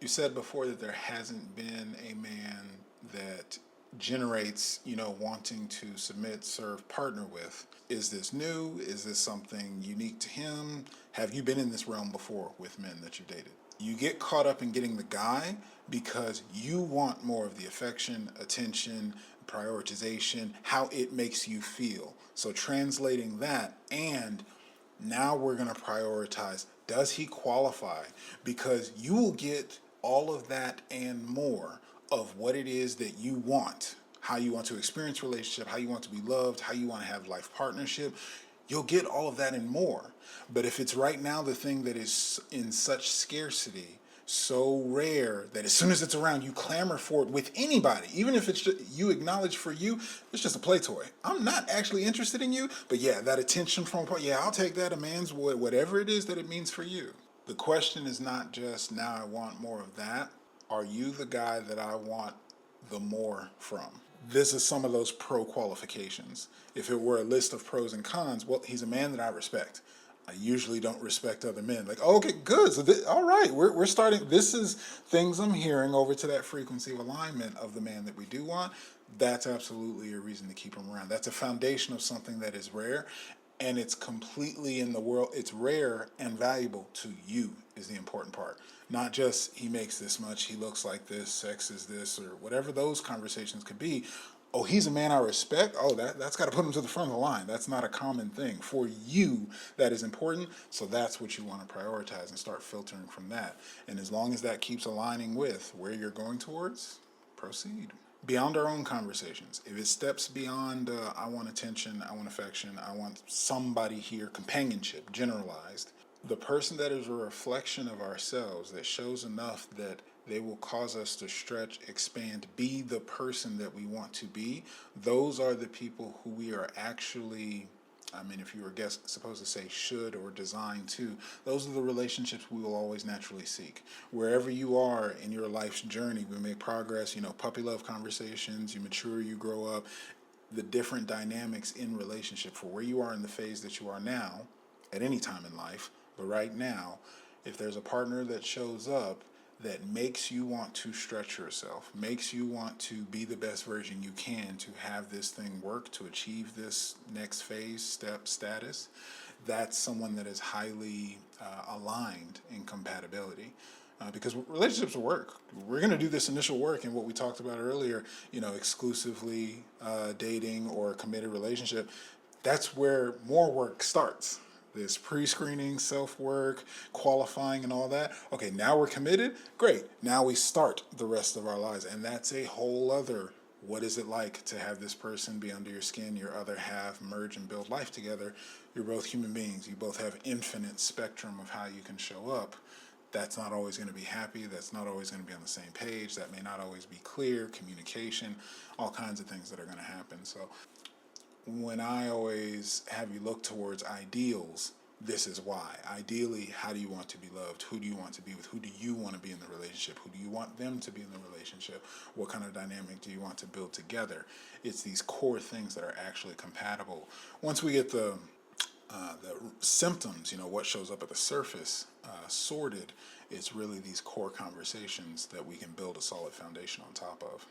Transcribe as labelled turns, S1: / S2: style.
S1: You said before that there hasn't been a man that generates, wanting to submit, serve, partner with. Is this new? Is this something unique to him? Have you been in this realm before with men that you've dated? You get caught up in getting the guy because you want more of the affection, attention, prioritization, how it makes you feel. So translating that, and now we're going to prioritize, does he qualify? Because you will get all of that and more of what it is that you want, how you want to experience relationship, how you want to be loved, how you want to have life partnership. You'll get all of that and more. But if it's right now the thing that is in such scarcity, so rare, that as soon as it's around, you clamor for it with anybody, even if it's just, you acknowledge for you, it's just a play toy. I'm not actually interested in you, but yeah, that attention from, yeah, I'll take that, a man's whatever it is that it means for you. The question is not just, now I want more of that. Are you the guy that I want the more from? This is some of those pro qualifications. If it were a list of pros and cons, well, he's a man that I respect. I usually don't respect other men. Like, oh, okay, good. So all right, we're starting. This is things I'm hearing over to that frequency of alignment of the man that we do want. That's absolutely a reason to keep him around. That's a foundation of something that is rare, and it's completely in the world. It's rare and valuable to you is the important part. Not just he makes this much, he looks like this, sex is this, or whatever those conversations could be. Oh, he's a man I respect. Oh, that's got to put him to the front of the line. That's not a common thing. For you, that is important. So that's what you want to prioritize and start filtering from that. And as long as that keeps aligning with where you're going towards, proceed. Beyond our own conversations, if it steps beyond, I want attention, I want affection, I want somebody here, companionship, generalized, the person that is a reflection of ourselves, that shows enough that they will cause us to stretch, expand, be the person that we want to be, those are the people who we are actually, if you were supposed to say should or designed to, those are the relationships we will always naturally seek. Wherever you are in your life's journey, we make progress, puppy love conversations, you mature, you grow up, the different dynamics in relationship for where you are in the phase that you are now, at any time in life, but right now, if there's a partner that shows up that makes you want to stretch yourself, makes you want to be the best version you can to have this thing work, to achieve this next phase, step, status, that's someone that is highly aligned in compatibility. Because relationships will work. We're going to do this initial work in what we talked about earlier, exclusively dating or a committed relationship. That's where more work starts. This pre-screening, self-work, qualifying, and all that. Okay, now we're committed. Great. Now we start the rest of our lives. And that's a whole other, what is it like to have this person be under your skin, your other half, merge and build life together? You're both human beings. You both have infinite spectrum of how you can show up. That's not always going to be happy. That's not always going to be on the same page. That may not always be clear, communication, all kinds of things that are going to happen. So when I always have you look towards ideals, this is why. Ideally, how do you want to be loved? Who do you want to be with? Who do you want to be in the relationship? Who do you want them to be in the relationship? What kind of dynamic do you want to build together? It's these core things that are actually compatible. Once we get the symptoms, what shows up at the surface, sorted, it's really these core conversations that we can build a solid foundation on top of.